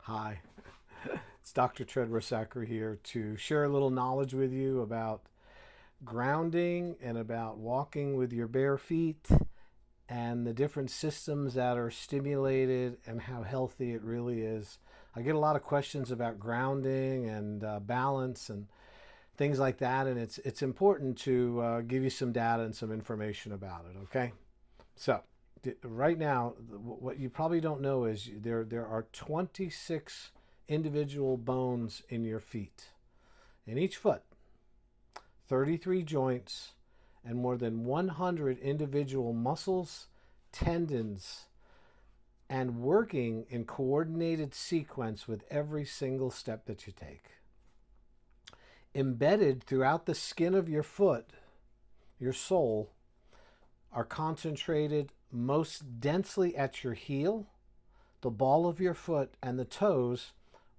Hi, it's Dr. Treadwell-Sacker here to share a little knowledge with you about grounding and about walking with your bare feet and the different systems that are stimulated and how healthy it really is. I get a lot of questions about grounding and balance and things like that, and it's important to give you some data and some information about it. Okay, so right now, what you probably don't know is there are 26 individual bones in your feet, in each foot, 33 joints, and more than 100 individual muscles, tendons, and working in coordinated sequence with every single step that you take. Embedded throughout the skin of your foot, your sole, are concentrated most densely at your heel. The ball of your foot and the toes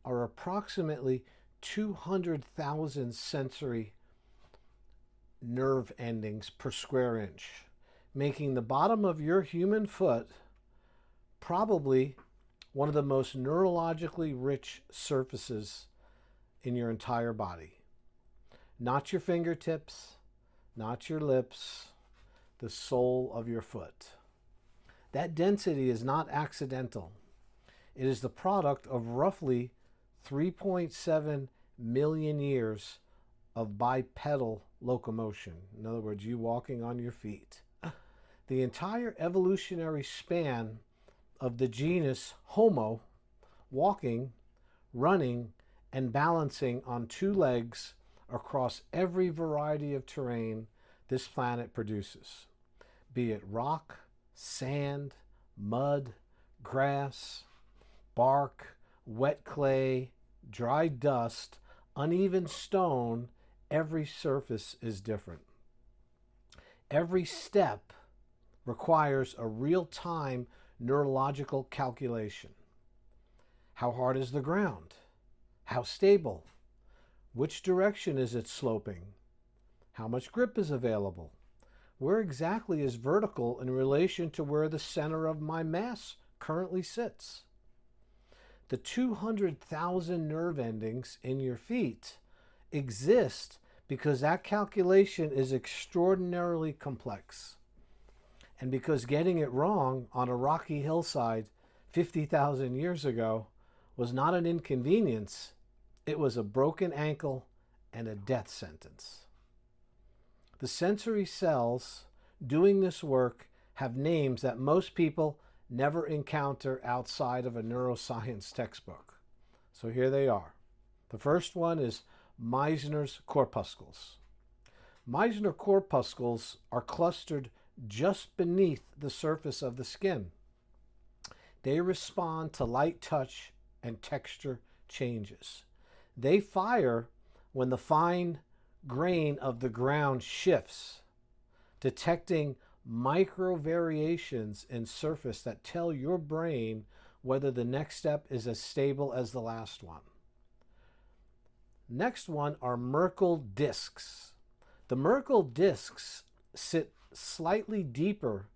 are approximately 200,000 sensory nerve endings per square inch, making the bottom of your human foot probably one of the most neurologically rich surfaces in your entire body. Not your fingertips, not your lips, the sole of your foot. That density is not accidental. It is the product of roughly 3.7 million years of bipedal locomotion. In other words, you walking on your feet. The entire evolutionary span of the genus Homo, walking, running, and balancing on two legs across every variety of terrain this planet produces, be it rock, sand, mud, grass, bark, wet clay, dry dust, uneven stone. Every surface is different. Every step requires a real-time neurological calculation. How hard is the ground? How stable? Which direction is it sloping? How much grip is available? Where exactly is vertical in relation to where the center of my mass currently sits? The 200,000 nerve endings in your feet exist because that calculation is extraordinarily complex. And because getting it wrong on a rocky hillside 50,000 years ago was not an inconvenience, it was a broken ankle and a death sentence. The sensory cells doing this work have names that most people never encounter outside of a neuroscience textbook. So here they are. The first one is Meissner's corpuscles. Meissner corpuscles are clustered just beneath the surface of the skin. They respond to light touch and texture changes. They fire when the fine grain of the ground shifts, detecting micro variations in surface that tell your brain whether the next step is as stable as the last one. Next one are Merkel discs. The Merkel discs sit slightly deeper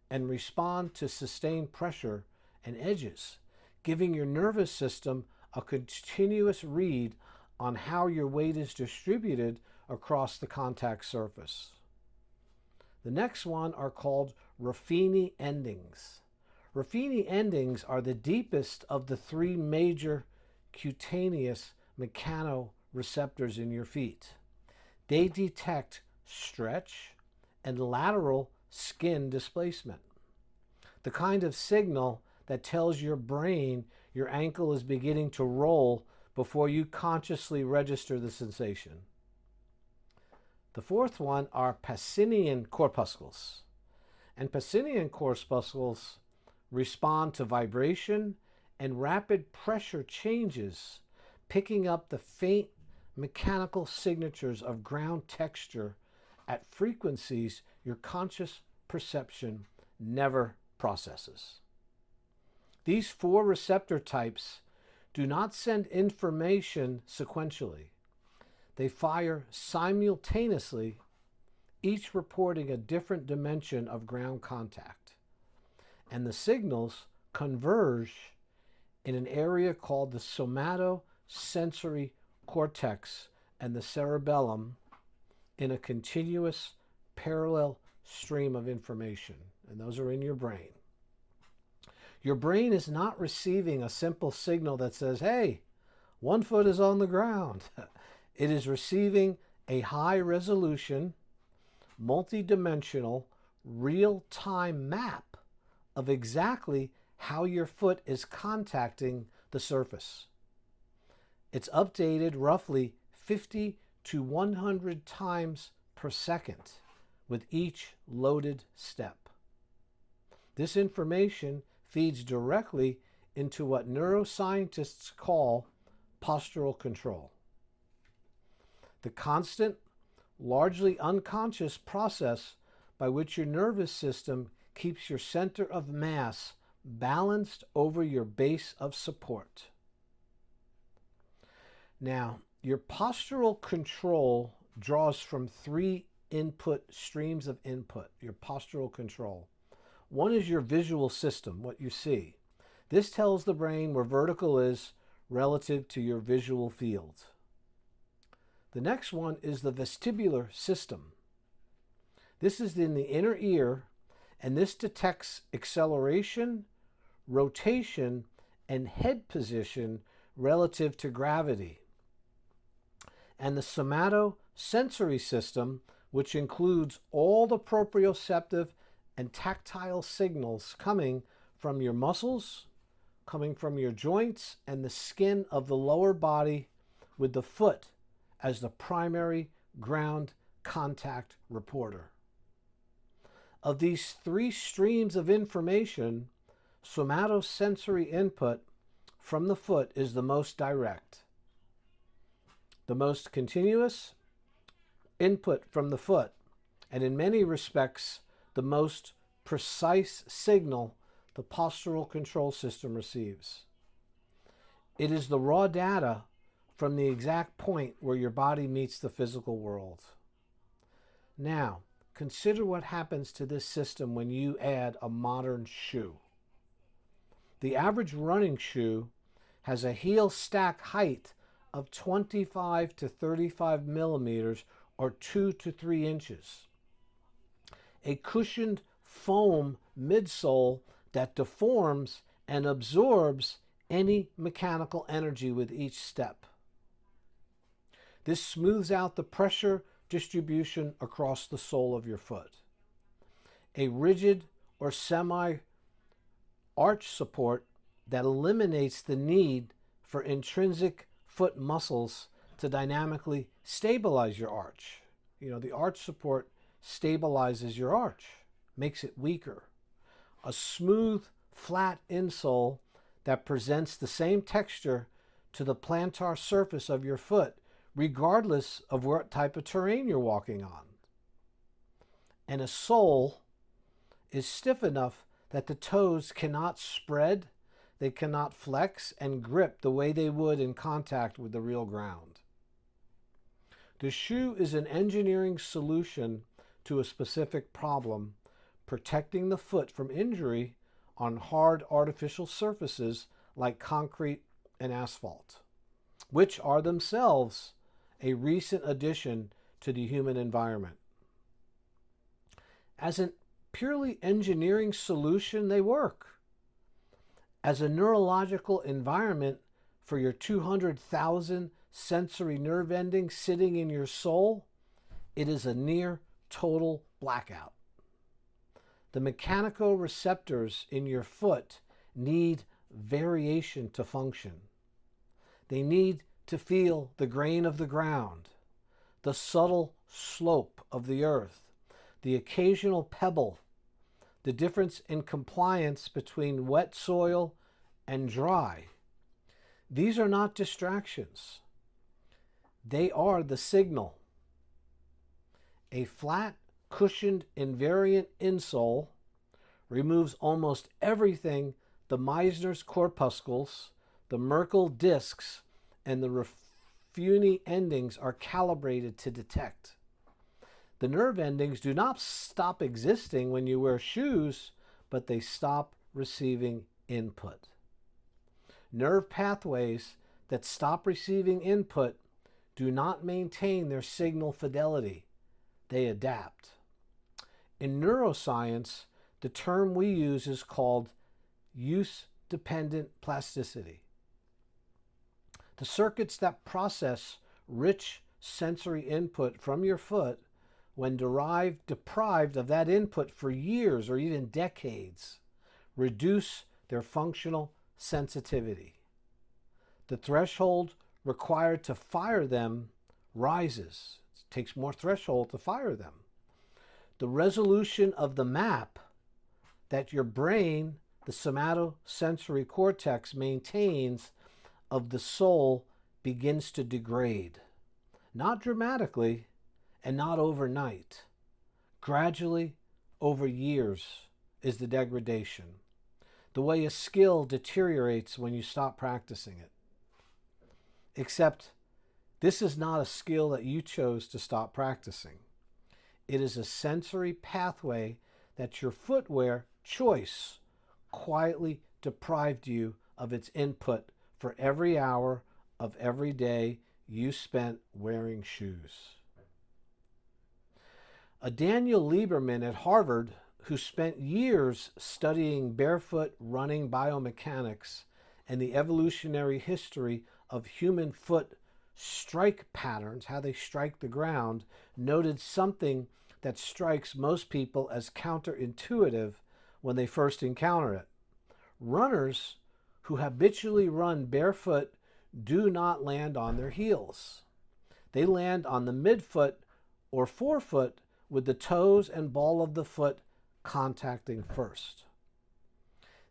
and respond to sustained pressure and edges, giving your nervous system a continuous read on how your weight is distributed across the contact surface. The next one are called Ruffini endings. Ruffini endings are the deepest of the three major cutaneous mechanoreceptors in your feet. They detect stretch and lateral skin displacement, the kind of signal that tells your brain your ankle is beginning to roll before you consciously register the sensation. The fourth one are Pacinian corpuscles. And Pacinian corpuscles respond to vibration and rapid pressure changes, picking up the faint mechanical signatures of ground texture at frequencies your conscious perception never processes. These four receptor types do not send information sequentially. They fire simultaneously, each reporting a different dimension of ground contact. And the signals converge in an area called the somatosensory cortex and the cerebellum in a continuous parallel stream of information. And those are in your brain. Your brain is not receiving a simple signal that says, hey, one foot is on the ground. It is receiving a high-resolution, multi-dimensional, real-time map of exactly how your foot is contacting the surface. It's updated roughly 50 to 100 times per second with each loaded step. This information feeds directly into what neuroscientists call postural control. The constant, largely unconscious process by which your nervous system keeps your center of mass balanced over your base of support. Now, your postural control draws from three streams of input, your postural control. One is your visual system, what you see. This tells the brain where vertical is relative to your visual field. The next one is the vestibular system. This is in the inner ear, and this detects acceleration, rotation, and head position relative to gravity. And the somatosensory system, which includes all the proprioceptive and tactile signals coming from your muscles, coming from your joints, and the skin of the lower body, with the foot as the primary ground contact reporter. Of these three streams of information, somatosensory input from the foot is the most direct. The most continuous input from the foot, and in many respects, the most precise signal the postural control system receives. It is the raw data from the exact point where your body meets the physical world. Now, consider what happens to this system when you add a modern shoe. The average running shoe has a heel stack height of 25 to 35 millimeters or 2 to 3 inches. A cushioned foam midsole that deforms and absorbs any mechanical energy with each step. This smooths out the pressure distribution across the sole of your foot. A rigid or semi-arch support that eliminates the need for intrinsic foot muscles to dynamically stabilize your arch. The arch support stabilizes your arch, makes it weaker. A smooth, flat insole that presents the same texture to the plantar surface of your foot, regardless of what type of terrain you're walking on. And a sole is stiff enough that the toes cannot spread, they cannot flex and grip the way they would in contact with the real ground. The shoe is an engineering solution to a specific problem, protecting the foot from injury on hard artificial surfaces like concrete and asphalt, which are themselves a recent addition to the human environment. As a purely engineering solution, they work. As a neurological environment for your 200,000 sensory nerve endings sitting in your soul, it is a near total blackout. The mechanoreceptors in your foot need variation to function. They need to feel the grain of the ground, the subtle slope of the earth, the occasional pebble, the difference in compliance between wet soil and dry. These are not distractions. They are the signal. A flat, cushioned, invariant insole removes almost everything the Meissner's corpuscles, the Merkel discs, and the Ruffini endings are calibrated to detect. The nerve endings do not stop existing when you wear shoes, but they stop receiving input. Nerve pathways that stop receiving input do not maintain their signal fidelity. They adapt. In neuroscience, the term we use is called use-dependent plasticity. The circuits that process rich sensory input from your foot, when deprived of that input for years or even decades, reduce their functional sensitivity. The threshold required to fire them rises. It takes more threshold to fire them. The resolution of the map that your brain, the somatosensory cortex, maintains of the soul begins to degrade. Not dramatically and not overnight. Gradually, over years, is the degradation. The way a skill deteriorates when you stop practicing it. Except, this is not a skill that you chose to stop practicing. It is a sensory pathway that your footwear choice quietly deprived you of its input for every hour of every day you spent wearing shoes. A Daniel Lieberman at Harvard, who spent years studying barefoot running biomechanics and the evolutionary history of human foot strike patterns, how they strike the ground, noted something that strikes most people as counterintuitive when they first encounter it. Runners who habitually run barefoot do not land on their heels. They land on the midfoot or forefoot with the toes and ball of the foot contacting first.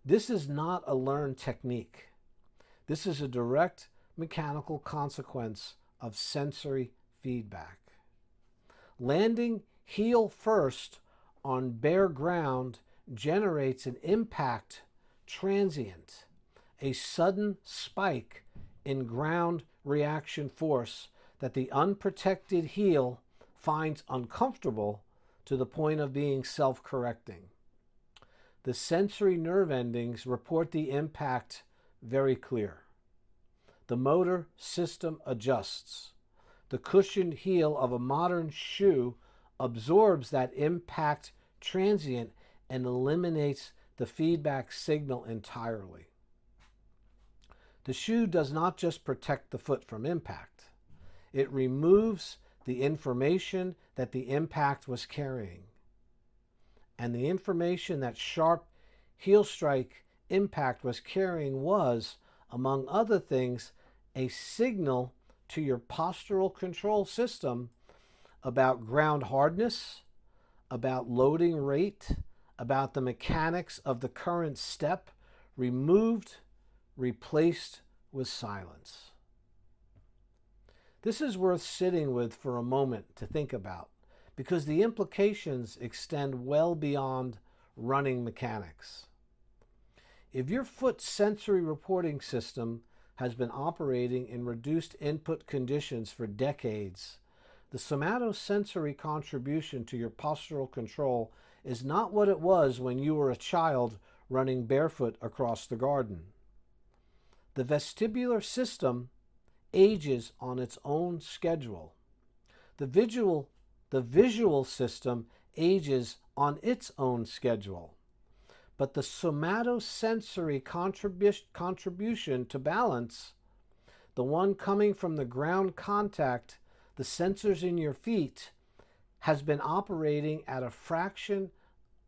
This is not a learned technique. This is a direct mechanical consequence of sensory feedback. Landing heel first on bare ground generates an impact transient, a sudden spike in ground reaction force that the unprotected heel finds uncomfortable to the point of being self-correcting. The sensory nerve endings report the impact very clear. The motor system adjusts. The cushioned heel of a modern shoe absorbs that impact transient and eliminates the feedback signal entirely. The shoe does not just protect the foot from impact. It removes the information that the impact was carrying. And the information that sharp heel strike impact was carrying was, among other things, a signal to your postural control system about ground hardness, about loading rate, about the mechanics of the current step, removed, replaced with silence. This is worth sitting with for a moment to think about, because the implications extend well beyond running mechanics. If your foot sensory reporting system has been operating in reduced input conditions for decades, the somatosensory contribution to your postural control is not what it was when you were a child running barefoot across the garden. The vestibular system ages on its own schedule. The visual system ages on its own schedule. But the somatosensory contribution to balance, the one coming from the ground contact, the sensors in your feet, has been operating at a fraction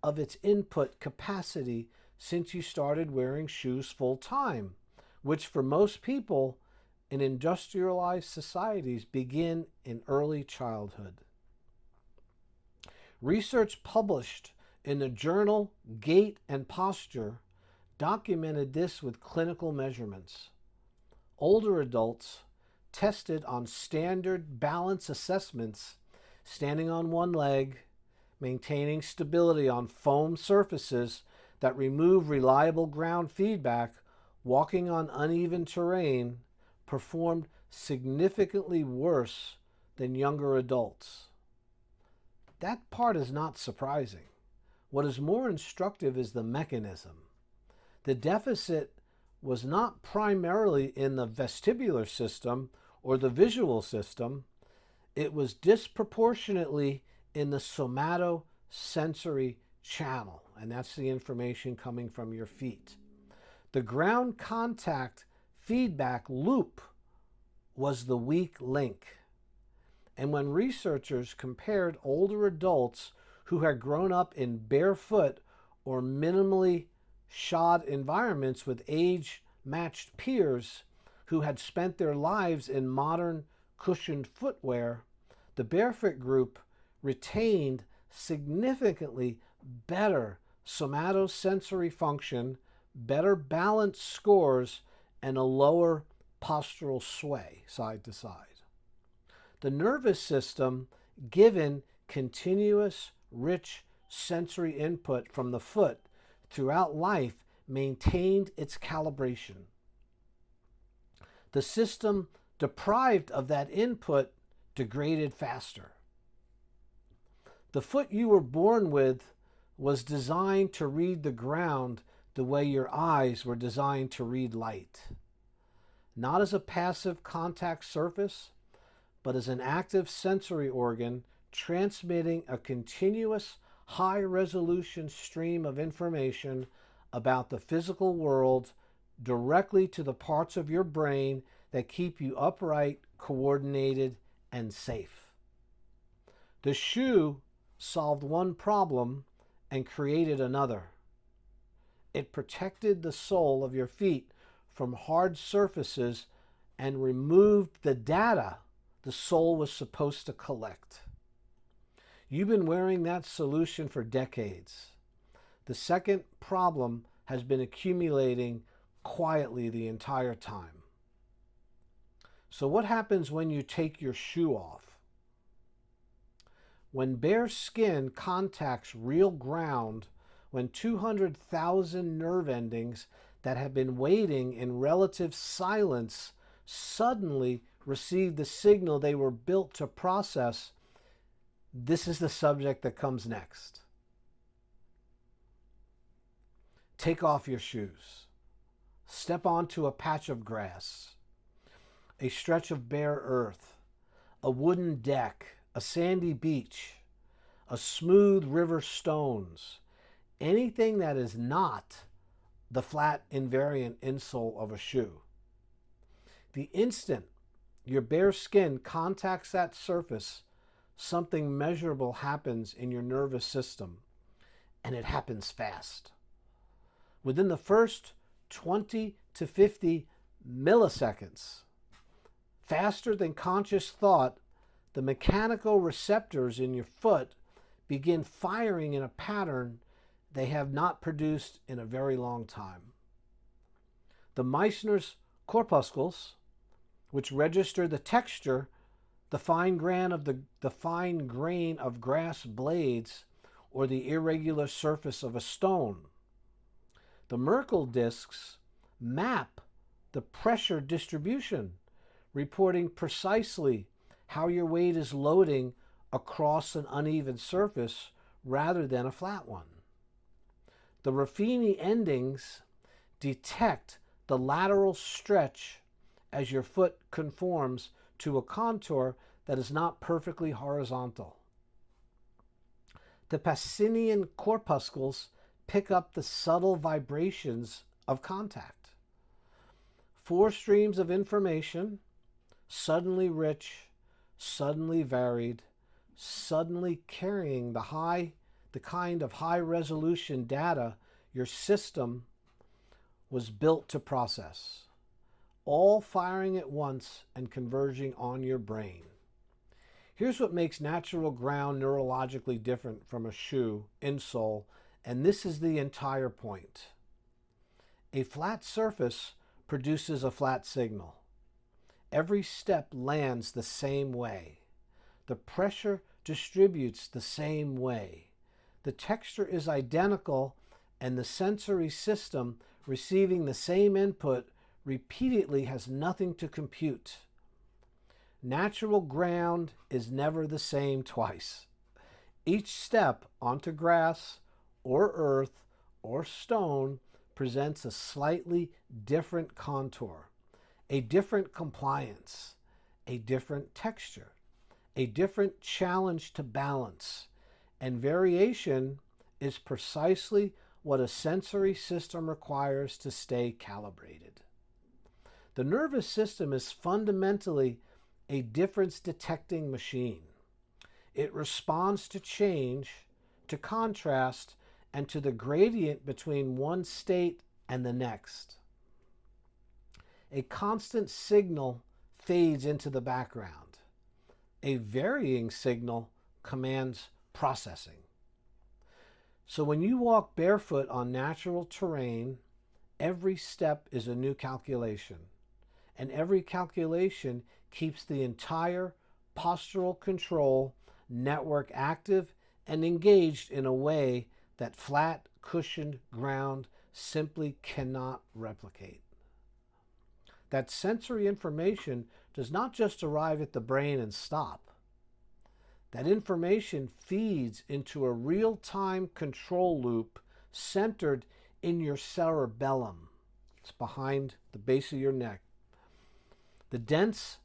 of its input capacity since you started wearing shoes full time, which for most people in industrialized societies begin in early childhood. Research published in the journal Gait and Posture documented this with clinical measurements. Older adults tested on standard balance assessments, standing on one leg, maintaining stability on foam surfaces that remove reliable ground feedback, walking on uneven terrain, performed significantly worse than younger adults. That part is not surprising. What is more instructive is the mechanism. The deficit was not primarily in the vestibular system or the visual system, it was disproportionately in the somatosensory channel, and that's the information coming from your feet. The ground contact feedback loop was the weak link. And when researchers compared older adults who had grown up in barefoot or minimally shod environments with age-matched peers who had spent their lives in modern cushioned footwear, the barefoot group retained significantly better somatosensory function, better balance scores, and a lower postural sway side to side. The nervous system, given continuous, rich sensory input from the foot throughout life, maintained its calibration. The system deprived of that input degraded faster. The foot you were born with was designed to read the ground the way your eyes were designed to read light. Not as a passive contact surface, but as an active sensory organ transmitting a continuous high-resolution stream of information about the physical world directly to the parts of your brain that keep you upright, coordinated, and safe. The shoe solved one problem and created another. It protected the sole of your feet from hard surfaces and removed the data the sole was supposed to collect. You've been wearing that solution for decades. The second problem has been accumulating quietly the entire time. So what happens when you take your shoe off? When bare skin contacts real ground, when 200,000 nerve endings that have been waiting in relative silence suddenly receive the signal they were built to process, this is the subject that comes next. Take off your shoes. Step onto a patch of grass, a stretch of bare earth, a wooden deck, a sandy beach, a smooth river stones, anything that is not the flat invariant insole of a shoe. The instant your bare skin contacts that surface, something measurable happens in your nervous system, and it happens fast. Within the first 20 to 50 milliseconds, faster than conscious thought, the mechanical receptors in your foot begin firing in a pattern they have not produced in a very long time. The Meissner's corpuscles, which register the texture, the fine grain of grass blades, or the irregular surface of a stone. The Merkel discs map the pressure distribution, reporting precisely how your weight is loading across an uneven surface rather than a flat one. The Ruffini endings detect the lateral stretch as your foot conforms to a contour that is not perfectly horizontal. The Pacinian corpuscles pick up the subtle vibrations of contact. 4 streams of information, suddenly rich, suddenly varied, suddenly carrying the kind of high-resolution data your system was built to process, all firing at once and converging on your brain. Here's what makes natural ground neurologically different from a shoe insole, and this is the entire point. A flat surface produces a flat signal. Every step lands the same way. The pressure distributes the same way. The texture is identical, and the sensory system receiving the same input repeatedly has nothing to compute. Natural ground is never the same twice. Each step onto grass or earth or stone presents a slightly different contour, a different compliance, a different texture, a different challenge to balance, and variation is precisely what a sensory system requires to stay calibrated. The nervous system is fundamentally a difference detecting machine. It responds to change, to contrast, and to the gradient between one state and the next. A constant signal fades into the background. A varying signal commands processing. So when you walk barefoot on natural terrain, every step is a new calculation, and every calculation keeps the entire postural control network active and engaged in a way that flat, cushioned ground simply cannot replicate. That sensory information does not just arrive at the brain and stop. That information feeds into a real-time control loop centered in your cerebellum. It's behind the base of your neck. The dense,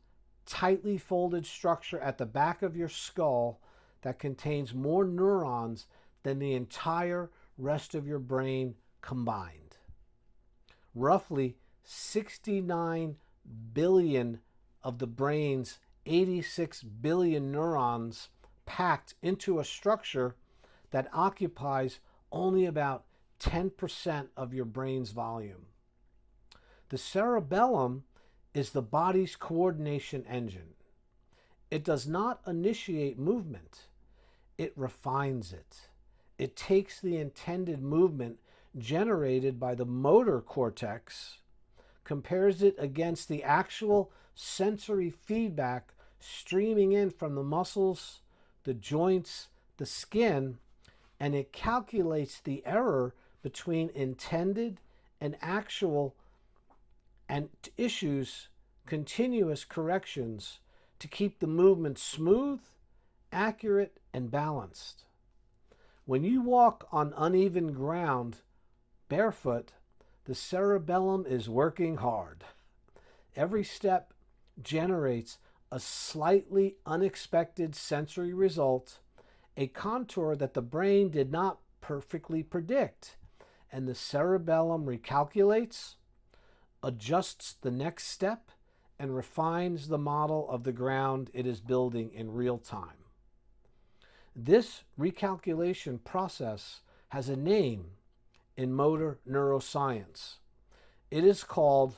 tightly folded structure at the back of your skull that contains more neurons than the entire rest of your brain combined. Roughly 69 billion of the brain's 86 billion neurons packed into a structure that occupies only about 10% of your brain's volume. The cerebellum is the body's coordination engine. It does not initiate movement. It refines it. It takes the intended movement generated by the motor cortex, compares it against the actual sensory feedback streaming in from the muscles, the joints, the skin, and it calculates the error between intended and actual and issues continuous corrections to keep the movement smooth, accurate, and balanced. When you walk on uneven ground barefoot, the cerebellum is working hard. Every step generates a slightly unexpected sensory result, a contour that the brain did not perfectly predict, and the cerebellum recalculates, adjusts the next step, and refines the model of the ground it is building in real time. This recalculation process has a name in motor neuroscience. It is called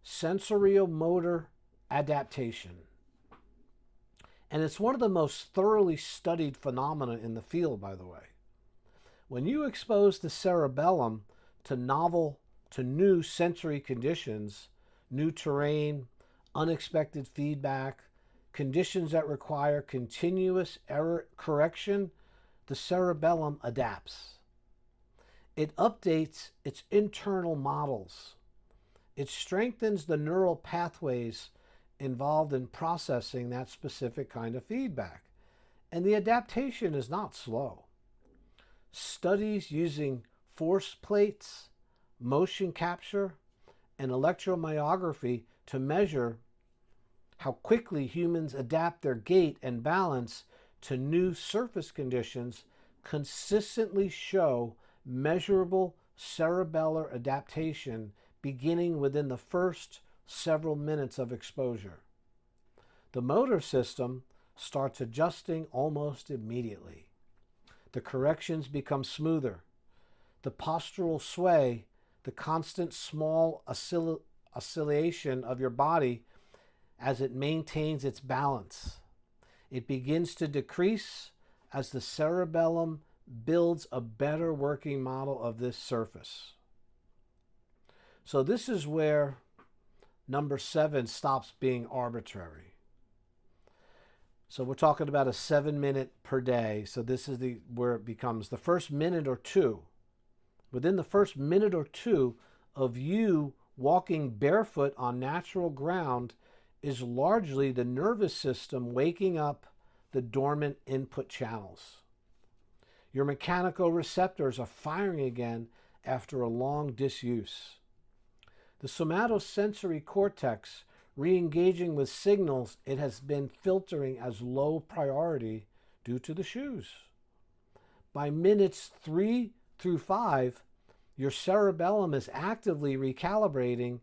sensoriomotor adaptation. And it's one of the most thoroughly studied phenomena in the field, by the way. When you expose the cerebellum to new sensory conditions, new terrain, unexpected feedback, conditions that require continuous error correction, the cerebellum adapts. It updates its internal models. It strengthens the neural pathways involved in processing that specific kind of feedback. And the adaptation is not slow. Studies using force plates, motion capture, and electromyography to measure how quickly humans adapt their gait and balance to new surface conditions consistently show measurable cerebellar adaptation beginning within the first several minutes of exposure. The motor system starts adjusting almost immediately. The corrections become smoother. The postural sway, the constant small oscillation of your body as it maintains its balance. It begins to decrease as the cerebellum builds a better working model of this surface. So this is where number 7 stops being arbitrary. So we're talking about a 7-minute per day. So this is where it becomes the first minute or two. Within the first minute or two of you walking barefoot on natural ground is largely the nervous system waking up the dormant input channels. Your mechanical receptors are firing again after a long disuse. The somatosensory cortex re-engaging with signals it has been filtering as low priority due to the shoes. By minutes 3 through 5, your cerebellum is actively recalibrating.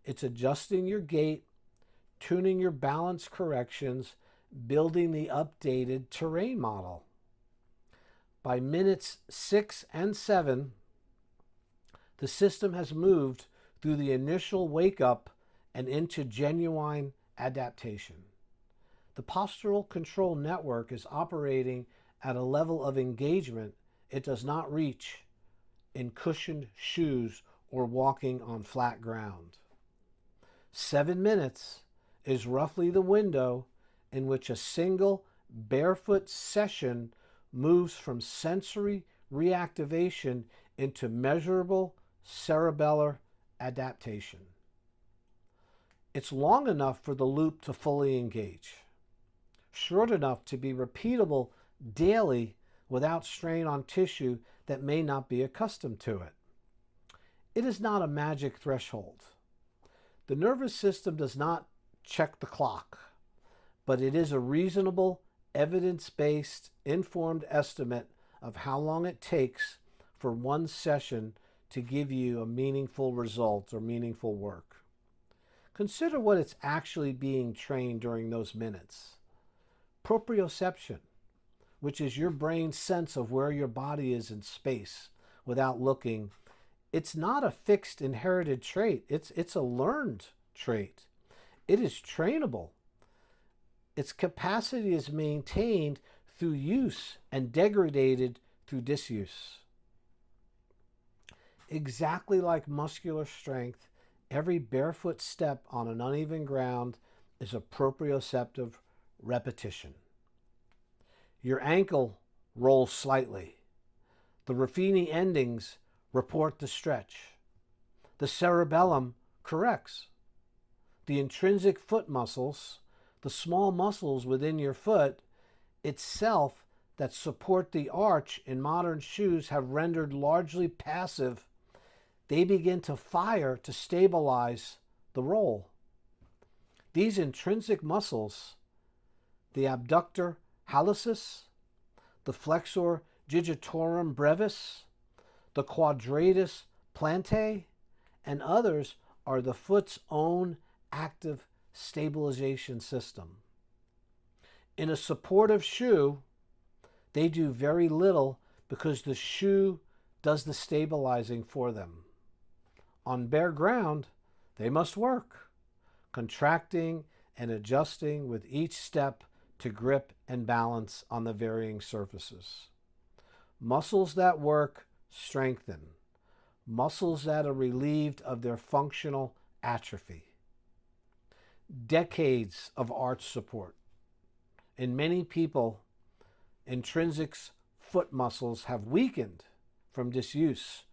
It's adjusting your gait, tuning your balance corrections, building the updated terrain model. By minutes 6 and 7, the system has moved through the initial wake-up and into genuine adaptation. The postural control network is operating at a level of engagement it does not reach in cushioned shoes or walking on flat ground. 7 minutes is roughly the window in which a single barefoot session moves from sensory reactivation into measurable cerebellar adaptation. It's long enough for the loop to fully engage, short enough to be repeatable daily without strain on tissue that may not be accustomed to it. It is not a magic threshold. The nervous system does not check the clock, but it is a reasonable, evidence-based, informed estimate of how long it takes for one session to give you a meaningful result or meaningful work. Consider what it's actually being trained during those minutes. Proprioception, which is your brain's sense of where your body is in space without looking. It's not a fixed inherited trait. It's a learned trait. It is trainable. Its capacity is maintained through use and degraded through disuse. Exactly like muscular strength, every barefoot step on an uneven ground is a proprioceptive repetition. Your ankle rolls slightly. The Ruffini endings report the stretch. The cerebellum corrects. The intrinsic foot muscles, the small muscles within your foot itself that support the arch in modern shoes, have rendered largely passive. They begin to fire to stabilize the roll. These intrinsic muscles, the abductor hallucis, the flexor digitorum brevis, the quadratus plantae, and others, are the foot's own active stabilization system. In a supportive shoe, they do very little because the shoe does the stabilizing for them. On bare ground, they must work, contracting and adjusting with each step to grip and balance on the varying surfaces. Muscles that work strengthen. Muscles that are relieved of their functional atrophy. Decades of arch support. In many people, intrinsic foot muscles have weakened from disuse,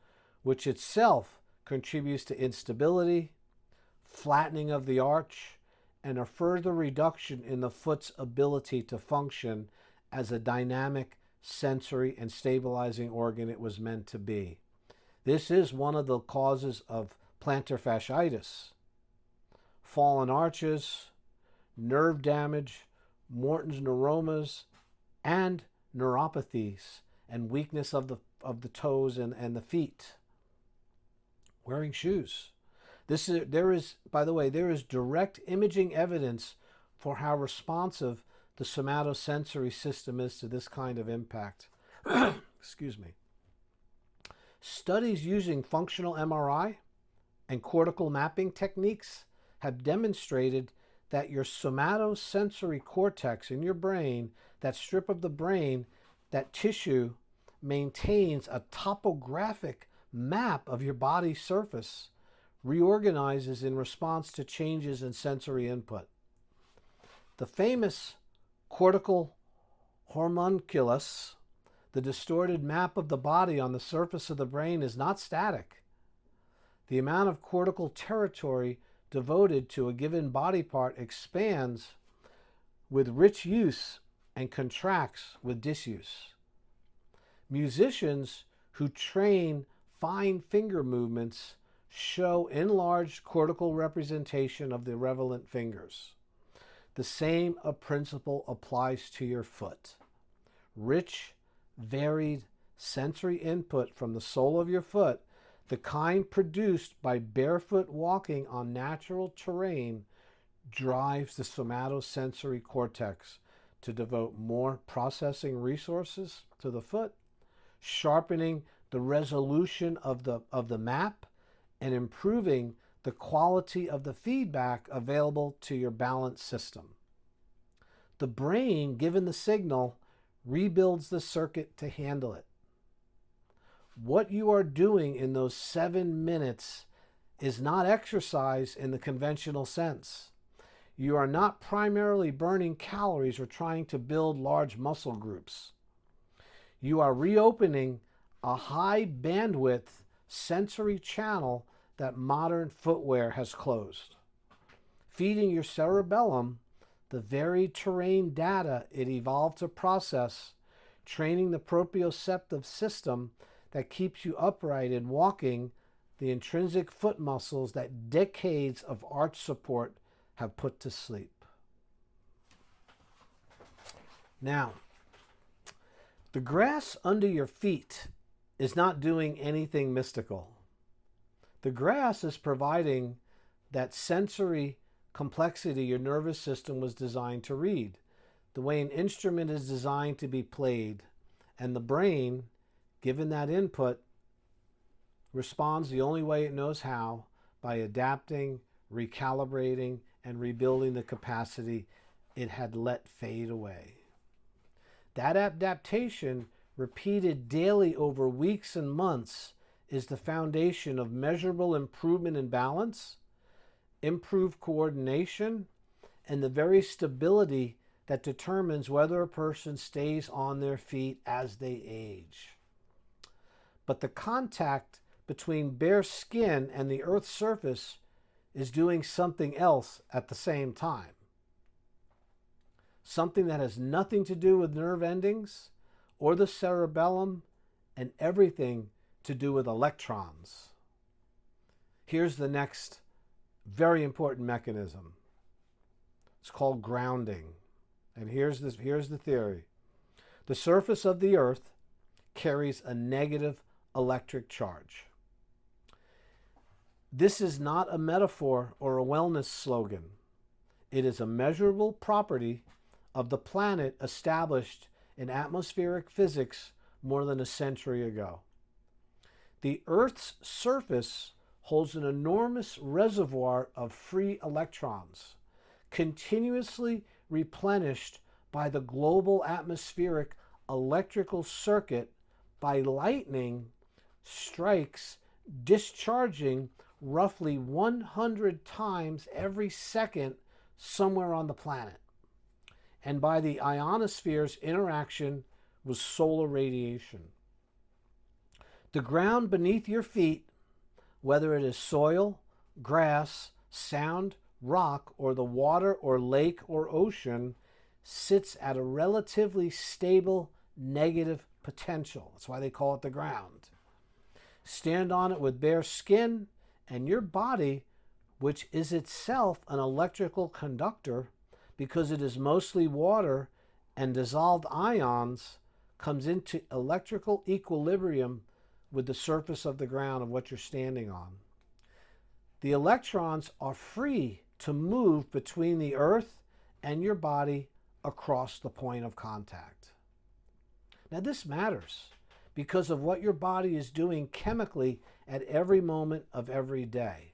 which itself contributes to instability, flattening of the arch, and a further reduction in the foot's ability to function as a dynamic, sensory, and stabilizing organ it was meant to be. This is one of the causes of plantar fasciitis, fallen arches, nerve damage, Morton's neuromas, and neuropathies, and weakness of the toes and the feet. Wearing shoes. There is direct imaging evidence for how responsive the somatosensory system is to this kind of impact. Excuse me. Studies using functional MRI and cortical mapping techniques have demonstrated that your somatosensory cortex in your brain, that strip of the brain, that tissue, maintains a topographic map of your body's surface, reorganizes in response to changes in sensory input. The famous cortical homunculus, the distorted map of the body on the surface of the brain, is not static. The amount of cortical territory devoted to a given body part expands with rich use and contracts with disuse. Musicians who train fine finger movements show enlarged cortical representation of the relevant fingers. The same principle applies to your foot. Rich, varied sensory input from the sole of your foot, the kind produced by barefoot walking on natural terrain, drives the somatosensory cortex to devote more processing resources to the foot, sharpening the resolution of the map and improving the quality of the feedback available to your balance system. The brain, given the signal, rebuilds the circuit to handle it. What you are doing in those 7 minutes is not exercise in the conventional sense. You are not primarily burning calories or trying to build large muscle groups. You are reopening a high bandwidth sensory channel that modern footwear has closed, feeding your cerebellum the varied terrain data it evolved to process, training the proprioceptive system that keeps you upright in walking, the intrinsic foot muscles that decades of arch support have put to sleep. Now, the grass under your feet is not doing anything mystical. The grass is providing that sensory complexity your nervous system was designed to read, the way an instrument is designed to be played, and the brain, given that input, responds the only way it knows how, by adapting, recalibrating, and rebuilding the capacity it had let fade away. That adaptation, repeated daily over weeks and months, is the foundation of measurable improvement in balance, improved coordination, and the very stability that determines whether a person stays on their feet as they age. But the contact between bare skin and the earth's surface is doing something else at the same time. Something that has nothing to do with nerve endings or the cerebellum, and everything to do with electrons. Here's the next very important mechanism. It's called grounding. And here's the theory. The surface of the earth carries a negative electric charge. This is not a metaphor or a wellness slogan. It is a measurable property of the planet established in atmospheric physics more than a century ago. The Earth's surface holds an enormous reservoir of free electrons, continuously replenished by the global atmospheric electrical circuit by lightning strikes discharging roughly 100 times every second somewhere on the planet, and by the ionosphere's interaction with solar radiation. The ground beneath your feet, whether it is soil, grass, sound, rock, or the water or lake or ocean, sits at a relatively stable negative potential. That's why they call it the ground. Stand on it with bare skin, and your body, which is itself an electrical conductor because it is mostly water and dissolved ions, comes into electrical equilibrium with the surface of the ground of what you're standing on. The electrons are free to move between the earth and your body across the point of contact. Now this matters because of what your body is doing chemically at every moment of every day.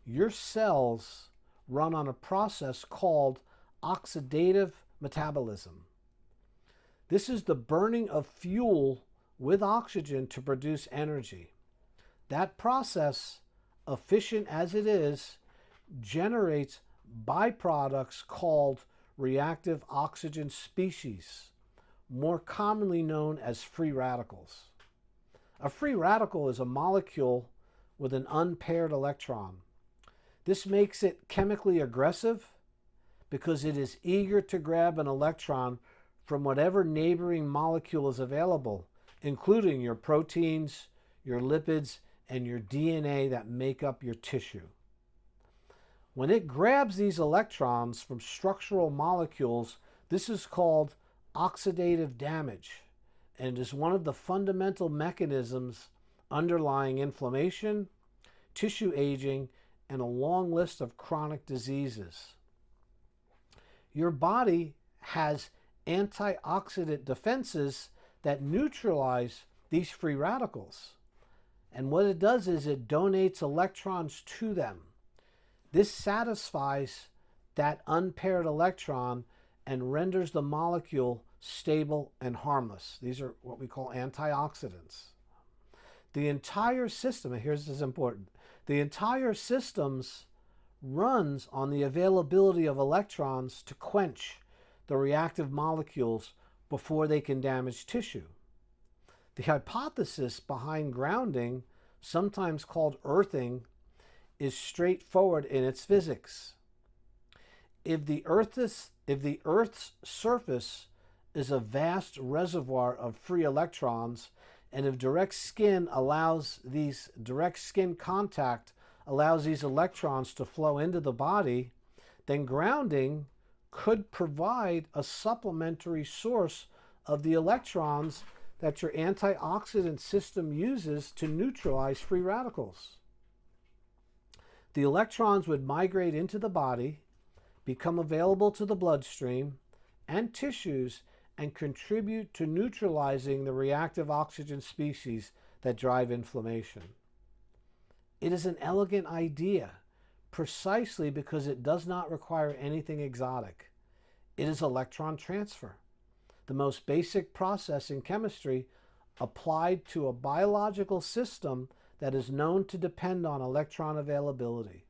Your cells run on a process called oxidative metabolism. This is the burning of fuel with oxygen to produce energy. That process, efficient as it is, generates byproducts called reactive oxygen species, more commonly known as free radicals. A free radical is a molecule with an unpaired electron. This makes it chemically aggressive because it is eager to grab an electron from whatever neighboring molecule is available, including your proteins, your lipids, and your DNA that make up your tissue. When it grabs these electrons from structural molecules, this is called oxidative damage, and is one of the fundamental mechanisms underlying inflammation, tissue aging, and a long list of chronic diseases. Your body has antioxidant defenses that neutralize these free radicals. And what it does is it donates electrons to them. This satisfies that unpaired electron and renders the molecule stable and harmless. These are what we call antioxidants. The entire system, and here's this is important, the entire system runs on the availability of electrons to quench the reactive molecules before they can damage tissue. The hypothesis behind grounding, sometimes called earthing, is straightforward in its physics. If the Earth's surface is a vast reservoir of free electrons, and if direct skin contact allows these electrons to flow into the body, then grounding could provide a supplementary source of the electrons that your antioxidant system uses to neutralize free radicals. The electrons would migrate into the body, become available to the bloodstream and tissues, and contribute to neutralizing the reactive oxygen species that drive inflammation. It is an elegant idea, precisely because it does not require anything exotic. It is electron transfer, the most basic process in chemistry applied to a biological system that is known to depend on electron availability.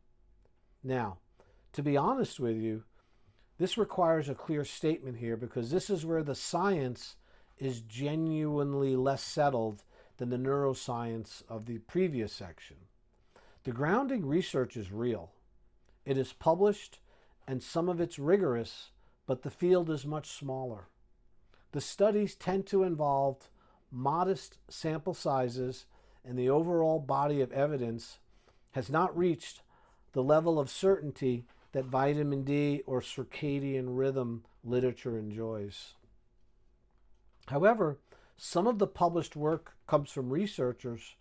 Now, to be honest with you, this requires a clear statement here, because this is where the science is genuinely less settled than the neuroscience of the previous section. The grounding research is real. It is published, and some of it's rigorous, but the field is much smaller. The studies tend to involve modest sample sizes, and the overall body of evidence has not reached the level of certainty that vitamin D or circadian rhythm literature enjoys. However, some of the published work comes from researchers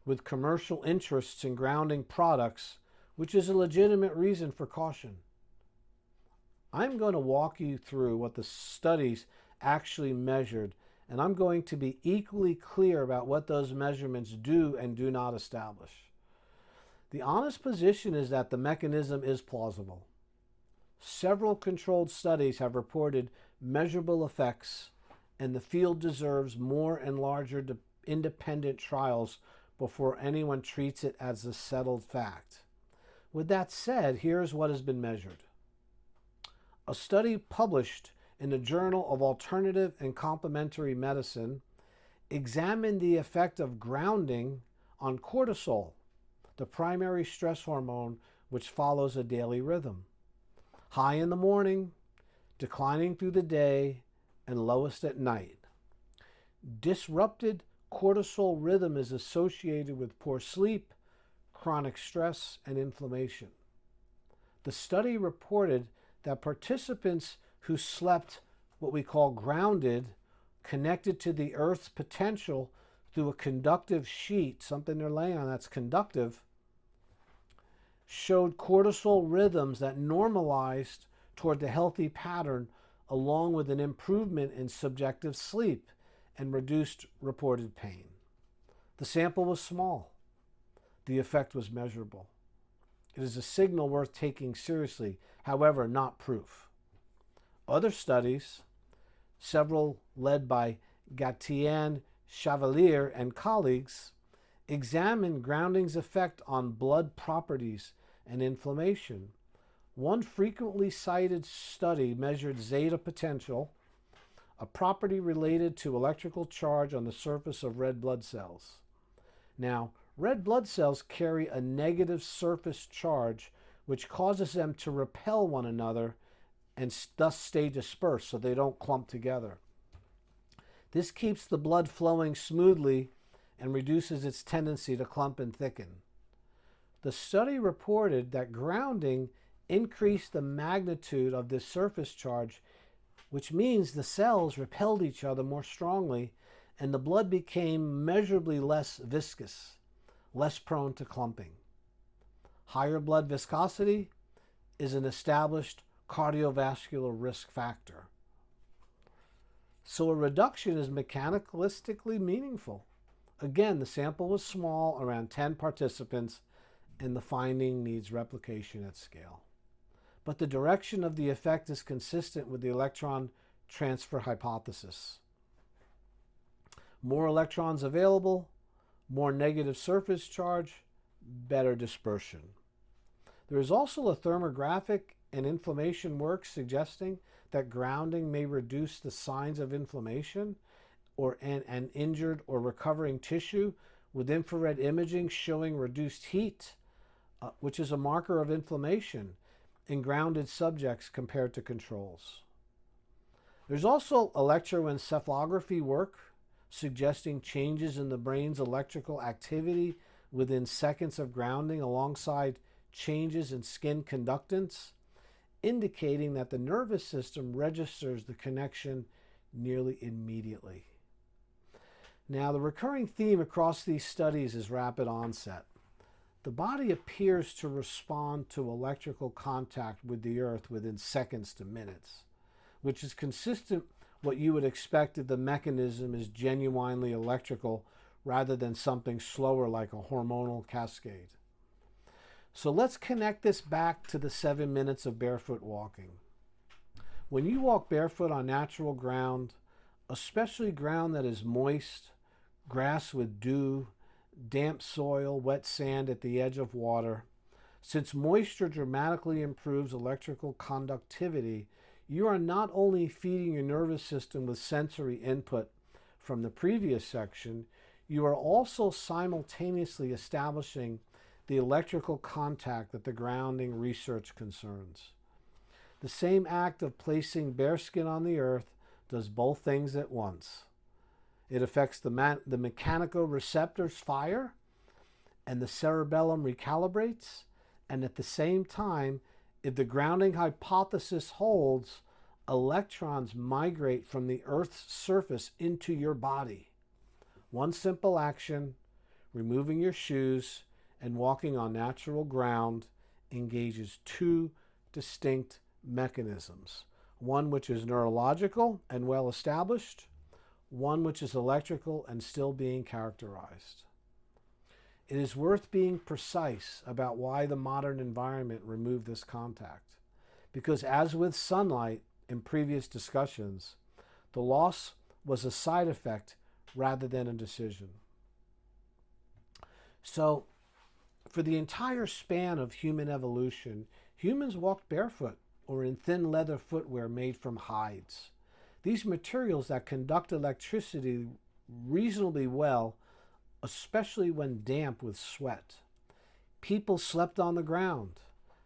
with commercial interests in grounding products, which is a legitimate reason for caution. I'm going to walk you through what the studies actually measured, and I'm going to be equally clear about what those measurements do and do not establish. The honest position is that the mechanism is plausible. Several controlled studies have reported measurable effects, and the field deserves more and larger independent trials before anyone treats it as a settled fact. With that said, here's what has been measured. A study published in the Journal of Alternative and Complementary Medicine examined the effect of grounding on cortisol, the primary stress hormone which follows a daily rhythm. High in the morning, declining through the day, and lowest at night. Disrupted cortisol rhythm is associated with poor sleep, chronic stress, and inflammation. The study reported that participants who slept what we call grounded, connected to the Earth's potential through a conductive sheet, something they're laying on that's conductive, showed cortisol rhythms that normalized toward the healthy pattern, along with an improvement in subjective sleep and reduced reported pain. The sample was small. The effect was measurable. It is a signal worth taking seriously, however, not proof. Other studies, several led by Gatien, Chevalier, and colleagues, examined grounding's effect on blood properties and inflammation. One frequently cited study measured zeta potential, a property related to electrical charge on the surface of red blood cells. Now, red blood cells carry a negative surface charge, which causes them to repel one another and thus stay dispersed so they don't clump together. This keeps the blood flowing smoothly and reduces its tendency to clump and thicken. The study reported that grounding increased the magnitude of this surface charge, which means the cells repelled each other more strongly and the blood became measurably less viscous, less prone to clumping. Higher blood viscosity is an established cardiovascular risk factor. So a reduction is mechanistically meaningful. Again, the sample was small, around 10 participants, and the finding needs replication at scale. But the direction of the effect is consistent with the electron transfer hypothesis. More electrons available, more negative surface charge, better dispersion. There is also a thermographic and inflammation work suggesting that grounding may reduce the signs of inflammation or an injured or recovering tissue, with infrared imaging showing reduced heat, which is a marker of inflammation in grounded subjects compared to controls. There's also electroencephalography work suggesting changes in the brain's electrical activity within seconds of grounding alongside changes in skin conductance, indicating that the nervous system registers the connection nearly immediately. Now, the recurring theme across these studies is rapid onset. The body appears to respond to electrical contact with the earth within seconds to minutes, which is consistent with what you would expect if the mechanism is genuinely electrical rather than something slower like a hormonal cascade. So let's connect this back to the 7 minutes of barefoot walking. When you walk barefoot on natural ground, especially ground that is moist, grass with dew, damp soil, wet sand at the edge of water, since moisture dramatically improves electrical conductivity, you are not only feeding your nervous system with sensory input from the previous section, you are also simultaneously establishing the electrical contact that the grounding research concerns. The same act of placing bare skin on the earth does both things at once. It affects the mechanicoreceptors fire, and the cerebellum recalibrates, and at the same time, if the grounding hypothesis holds, electrons migrate from the Earth's surface into your body. One simple action, removing your shoes and walking on natural ground, engages two distinct mechanisms. One which is neurological and well established, one which is electrical and still being characterized. It is worth being precise about why the modern environment removed this contact, because as with sunlight in previous discussions, the loss was a side effect rather than a decision. So, for the entire span of human evolution, humans walked barefoot or in thin leather footwear made from hides. These materials that conduct electricity reasonably well, especially when damp with sweat. People slept on the ground.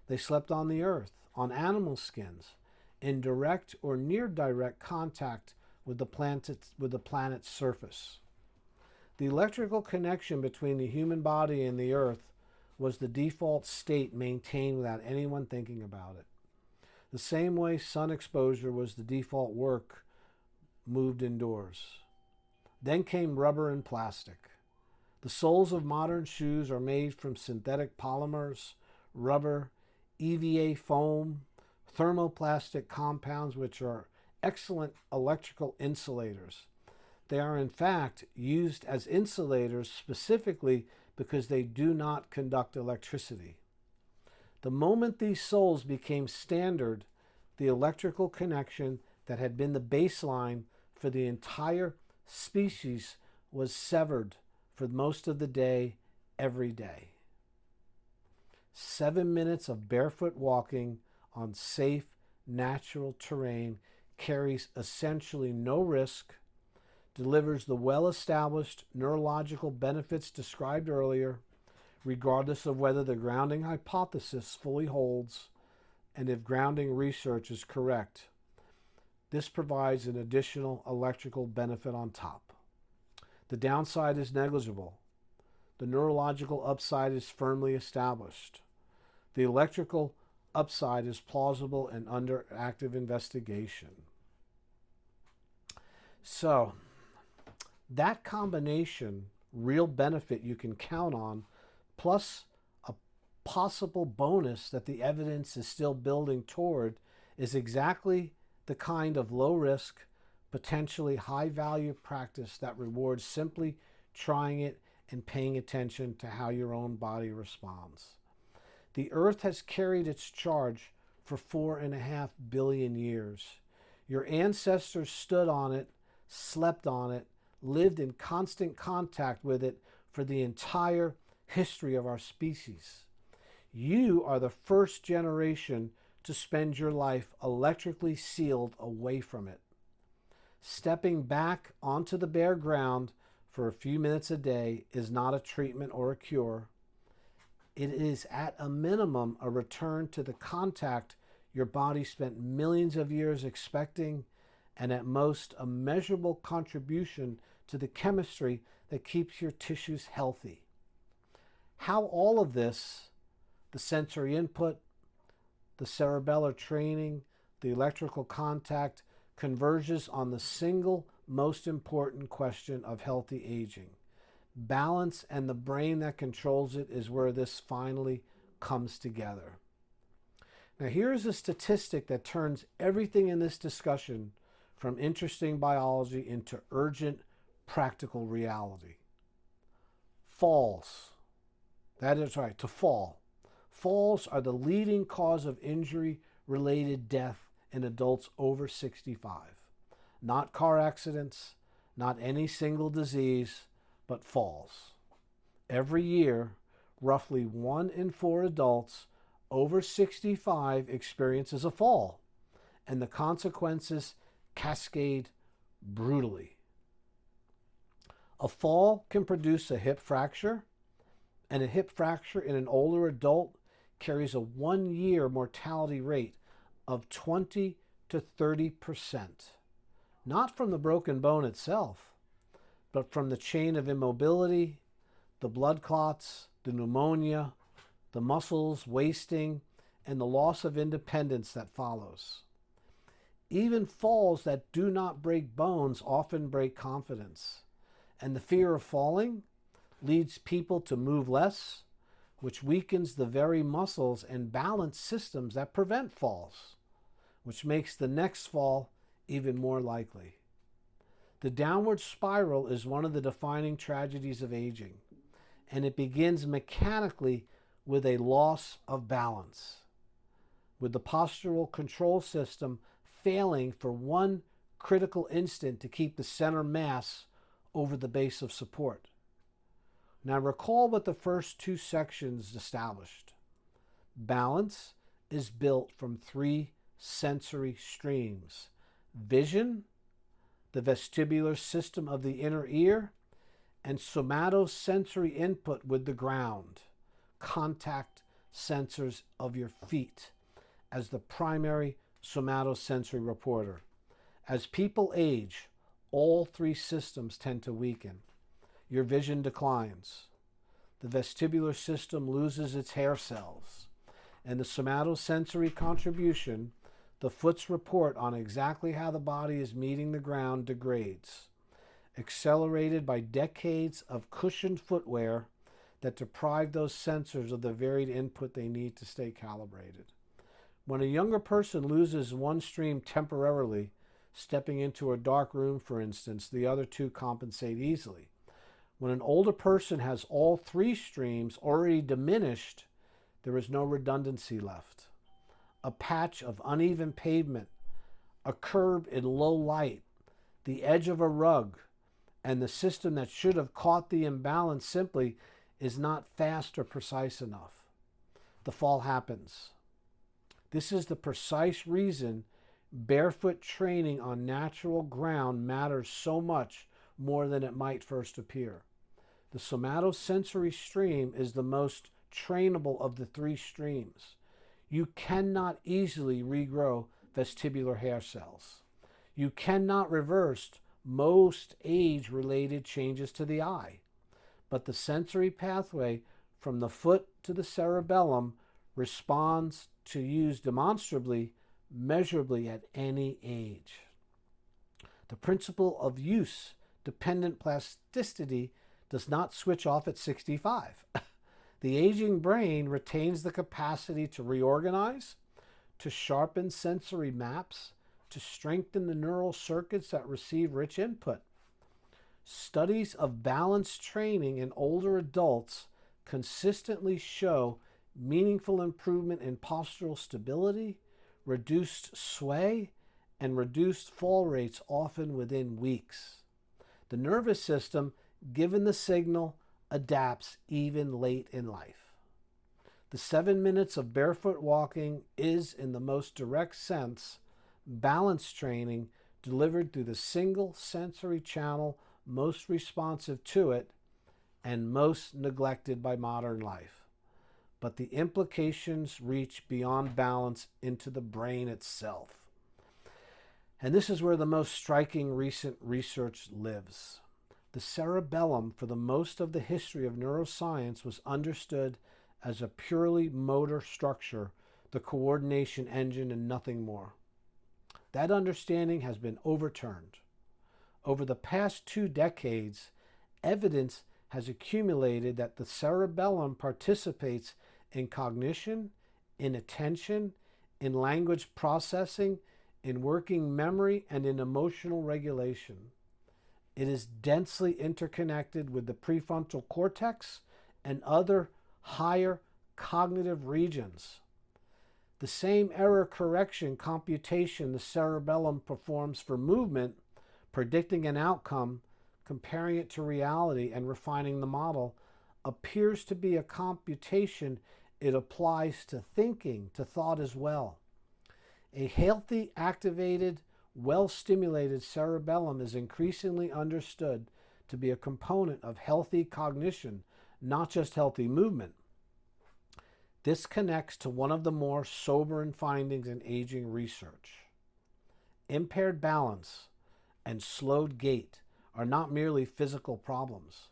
They slept on the earth, on animal skins, in direct or near direct contact with the planet's surface. The electrical connection between the human body and the earth was the default state maintained without anyone thinking about it. The same way sun exposure was the default work moved indoors. Then came rubber and plastic. The soles of modern shoes are made from synthetic polymers, rubber, EVA foam, thermoplastic compounds, which are excellent electrical insulators. They are in fact used as insulators specifically because they do not conduct electricity. The moment these soles became standard, the electrical connection that had been the baseline for the entire species was severed for most of the day, every day. 7 minutes of barefoot walking on safe, natural terrain carries essentially no risk, delivers the well-established neurological benefits described earlier, regardless of whether the grounding hypothesis fully holds, and if grounding research is correct. This provides an additional electrical benefit on top. The downside is negligible. The neurological upside is firmly established. The electrical upside is plausible and under active investigation. So, that combination, real benefit you can count on, plus a possible bonus that the evidence is still building toward, is exactly the kind of low risk, potentially high value practice that rewards simply trying it and paying attention to how your own body responds. The earth has carried its charge for 4.5 billion years. Your ancestors stood on it, slept on it, lived in constant contact with it for the entire history of our species. You are the first generation to spend your life electrically sealed away from it. Stepping back onto the bare ground for a few minutes a day is not a treatment or a cure. It is at a minimum a return to the contact your body spent millions of years expecting, and at most a measurable contribution to the chemistry that keeps your tissues healthy. How all of this, the sensory input, the cerebellar training, the electrical contact, converges on the single most important question of healthy aging. Balance and the brain that controls it is where this finally comes together. Now here's a statistic that turns everything in this discussion from interesting biology into urgent practical reality. Falls. That is right, to fall. Falls are the leading cause of injury-related death in adults over 65. Not car accidents, not any single disease, but falls. Every year, roughly 1 in 4 adults over 65 experiences a fall, and the consequences cascade brutally. A fall can produce a hip fracture, and a hip fracture in an older adult carries a 1-year mortality rate of 20 to 30%. Not from the broken bone itself, but from the chain of immobility, the blood clots, the pneumonia, the muscles wasting, and the loss of independence that follows. Even falls that do not break bones often break confidence, and the fear of falling leads people to move less, which weakens the very muscles and balance systems that prevent falls, which makes the next fall even more likely. The downward spiral is one of the defining tragedies of aging, and it begins mechanically with a loss of balance, with the postural control system failing for one critical instant to keep the center mass over the base of support. Now recall what the first 2 sections established. Balance is built from 3 sensory streams: vision, the vestibular system of the inner ear, and somatosensory input with the ground, contact sensors of your feet, as the primary somatosensory reporter. As people age, all 3 systems tend to weaken. Your vision declines. The vestibular system loses its hair cells, and the somatosensory contribution, the foot's report on exactly how the body is meeting the ground, degrades, accelerated by decades of cushioned footwear that deprive those sensors of the varied input they need to stay calibrated. When a younger person loses one stream temporarily, stepping into a dark room, for instance, the other 2 compensate easily. When an older person has all 3 streams already diminished, there is no redundancy left. A patch of uneven pavement, a curb in low light, the edge of a rug, and the system that should have caught the imbalance simply is not fast or precise enough. The fall happens. This is the precise reason barefoot training on natural ground matters so much more than it might first appear. The somatosensory stream is the most trainable of the 3 streams. You cannot easily regrow vestibular hair cells. You cannot reverse most age-related changes to the eye, but the sensory pathway from the foot to the cerebellum responds to use demonstrably, measurably at any age. The principle of use-dependent plasticity does not switch off at 65. The aging brain retains the capacity to reorganize, to sharpen sensory maps, to strengthen the neural circuits that receive rich input. Studies of balance training in older adults consistently show meaningful improvement in postural stability, reduced sway, and reduced fall rates, often within weeks. The nervous system, given the signal, adapts even late in life. The 7 minutes of barefoot walking is, in the most direct sense, balance training delivered through the single sensory channel most responsive to it and most neglected by modern life. But the implications reach beyond balance into the brain itself. And this is where the most striking recent research lives. The cerebellum, for the most of the history of neuroscience, was understood as a purely motor structure, the coordination engine, and nothing more. That understanding has been overturned. Over the past 2 decades, evidence has accumulated that the cerebellum participates in cognition, in attention, in language processing, in working memory, and in emotional regulation. It is densely interconnected with the prefrontal cortex and other higher cognitive regions. The same error correction computation the cerebellum performs for movement, predicting an outcome, comparing it to reality, and refining the model, appears to be a computation it applies to thinking, to thought as well. A healthy, activated, well-stimulated cerebellum is increasingly understood to be a component of healthy cognition, not just healthy movement. This connects to one of the more sobering findings in aging research. Impaired balance and slowed gait are not merely physical problems.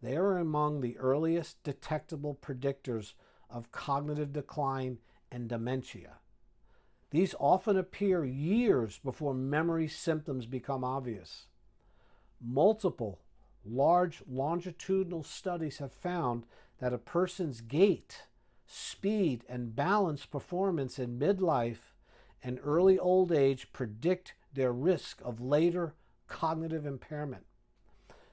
They are among the earliest detectable predictors of cognitive decline and dementia. These often appear years before memory symptoms become obvious. Multiple large longitudinal studies have found that a person's gait, speed, and balance performance in midlife and early old age predict their risk of later cognitive impairment.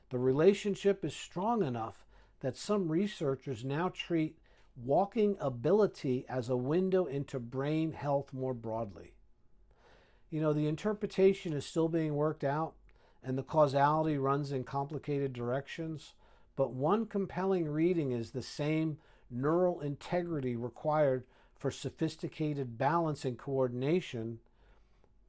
The relationship is strong enough that some researchers now treat walking ability as a window into brain health more broadly. The interpretation is still being worked out, and the causality runs in complicated directions, but one compelling reading is the same neural integrity required for sophisticated balance and coordination,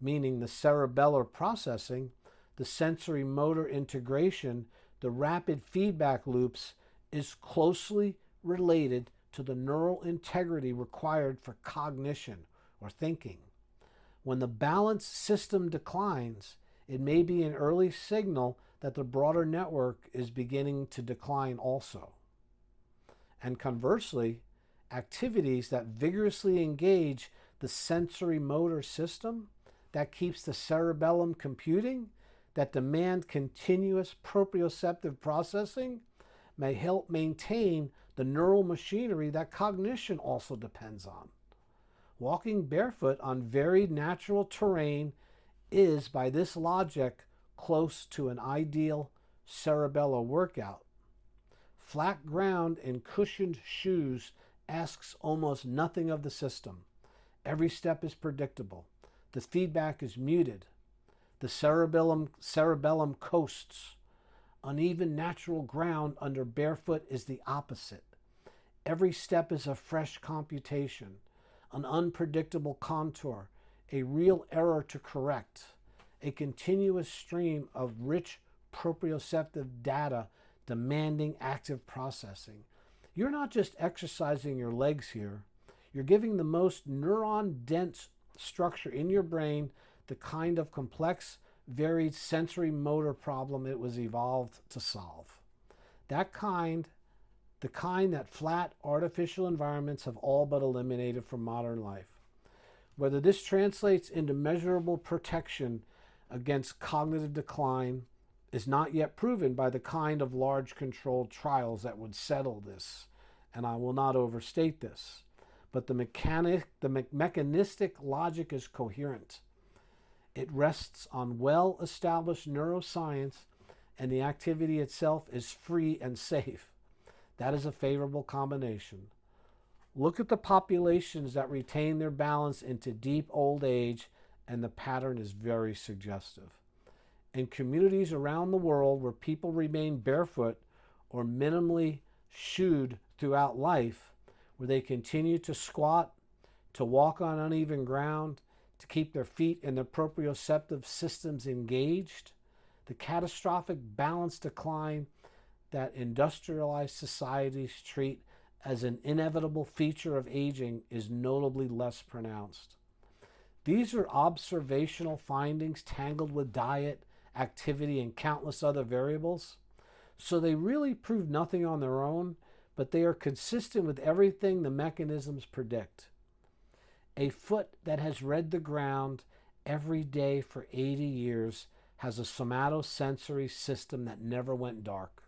meaning the cerebellar processing, the sensory motor integration, the rapid feedback loops, is closely related to the neural integrity required for cognition or thinking. When the balance system declines, it may be an early signal that the broader network is beginning to decline also. And conversely, activities that vigorously engage the sensory motor system, that keeps the cerebellum computing, that demand continuous proprioceptive processing, may help maintain the neural machinery that cognition also depends on. Walking barefoot on varied natural terrain is, by this logic, close to an ideal cerebellar workout. Flat ground and cushioned shoes asks almost nothing of the system. Every step is predictable. The feedback is muted. The cerebellum coasts. Uneven natural ground under barefoot is the opposite. Every step is a fresh computation, an unpredictable contour, a real error to correct, a continuous stream of rich proprioceptive data demanding active processing. You're not just exercising your legs here, you're giving the most neuron-dense structure in your brain the kind of complex varied sensory motor problem it was evolved to solve. The kind that flat artificial environments have all but eliminated from modern life. Whether this translates into measurable protection against cognitive decline is not yet proven by the kind of large controlled trials that would settle this, and I will not overstate this. But the mechanistic logic is coherent. It rests on well-established neuroscience, and the activity itself is free and safe. That is a favorable combination. Look at the populations that retain their balance into deep old age, and the pattern is very suggestive. In communities around the world where people remain barefoot or minimally shoed throughout life, where they continue to squat, to walk on uneven ground, to keep their feet and their proprioceptive systems engaged, the catastrophic balance decline that industrialized societies treat as an inevitable feature of aging is notably less pronounced. These are observational findings tangled with diet, activity, and countless other variables. So they really prove nothing on their own, but they are consistent with everything the mechanisms predict. A foot that has read the ground every day for 80 years has a somatosensory system that never went dark.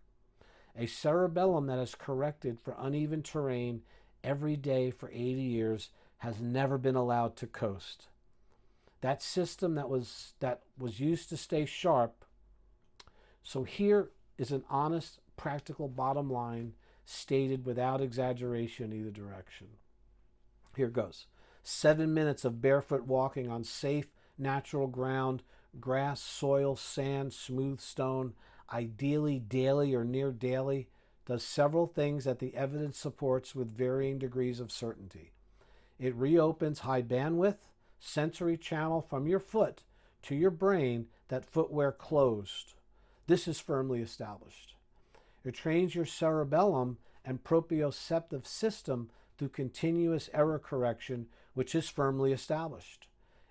A cerebellum that has corrected for uneven terrain every day for 80 years has never been allowed to coast. That system that was used to stay sharp. So here is an honest, practical bottom line stated without exaggeration in either direction. Here goes. 7 minutes of barefoot walking on safe, natural ground, grass, soil, sand, smooth stone, ideally daily or near daily, does several things that the evidence supports with varying degrees of certainty. It reopens high bandwidth, sensory channel from your foot to your brain that footwear closed. This is firmly established. It trains your cerebellum and proprioceptive system through continuous error correction, which is firmly established.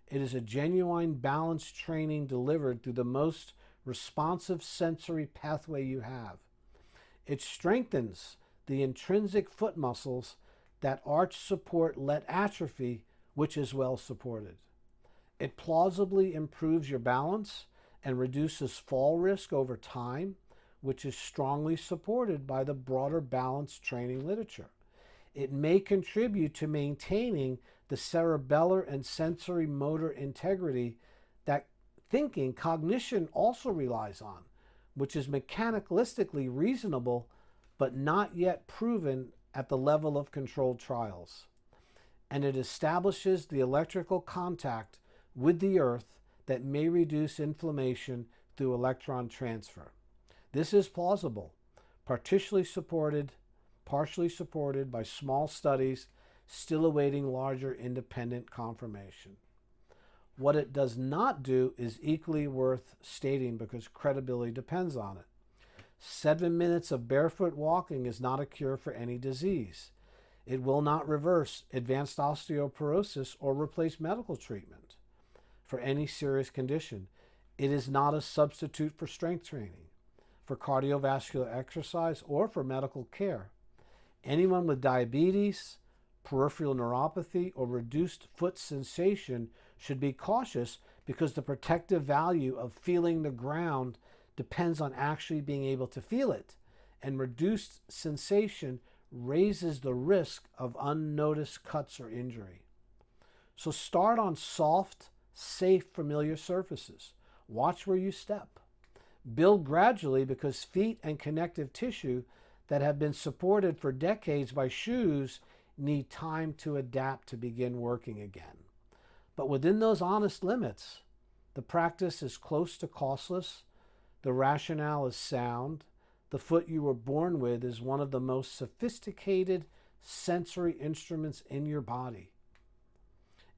It is a genuine balance training delivered through the most responsive sensory pathway you have. It strengthens the intrinsic foot muscles that arch support let atrophy, which is well supported. It plausibly improves your balance and reduces fall risk over time, which is strongly supported by the broader balance training literature. It may contribute to maintaining the cerebellar and sensory motor integrity that cognition also relies on, which is mechanicalistically reasonable but not yet proven at the level of controlled trials. And it establishes the electrical contact with the earth that may reduce inflammation through electron transfer. This is plausible, partially supported by small studies still awaiting larger independent confirmation. What it does not do is equally worth stating because credibility depends on it. 7 minutes of barefoot walking is not a cure for any disease. It will not reverse advanced osteoporosis or replace medical treatment for any serious condition. It is not a substitute for strength training, for cardiovascular exercise, or for medical care. Anyone with diabetes, peripheral neuropathy, or reduced foot sensation should be cautious because the protective value of feeling the ground depends on actually being able to feel it, and reduced sensation raises the risk of unnoticed cuts or injury. So start on soft, safe, familiar surfaces. Watch where you step. Build gradually because feet and connective tissue that have been supported for decades by shoes need time to adapt to begin working again. But within those honest limits, the practice is close to costless, the rationale is sound, the foot you were born with is one of the most sophisticated sensory instruments in your body.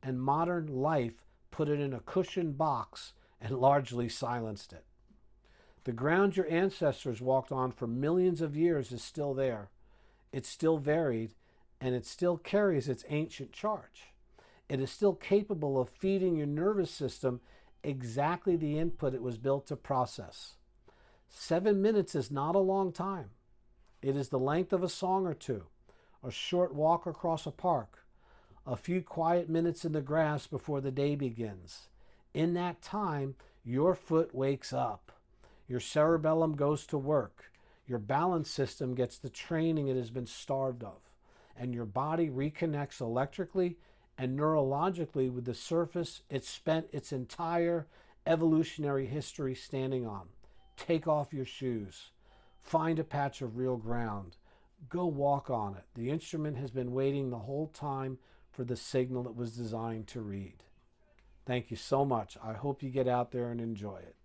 And modern life put it in a cushioned box and largely silenced it. The ground your ancestors walked on for millions of years is still there. It's still varied, and it still carries its ancient charge. It is still capable of feeding your nervous system exactly the input it was built to process. 7 minutes is not a long time. It is the length of a song or two, a short walk across a park, a few quiet minutes in the grass before the day begins. In that time, your foot wakes up. Your cerebellum goes to work. Your balance system gets the training it has been starved of. And your body reconnects electrically and neurologically with the surface it spent its entire evolutionary history standing on. Take off your shoes. Find a patch of real ground. Go walk on it. The instrument has been waiting the whole time for the signal it was designed to read. Thank you so much. I hope you get out there and enjoy it.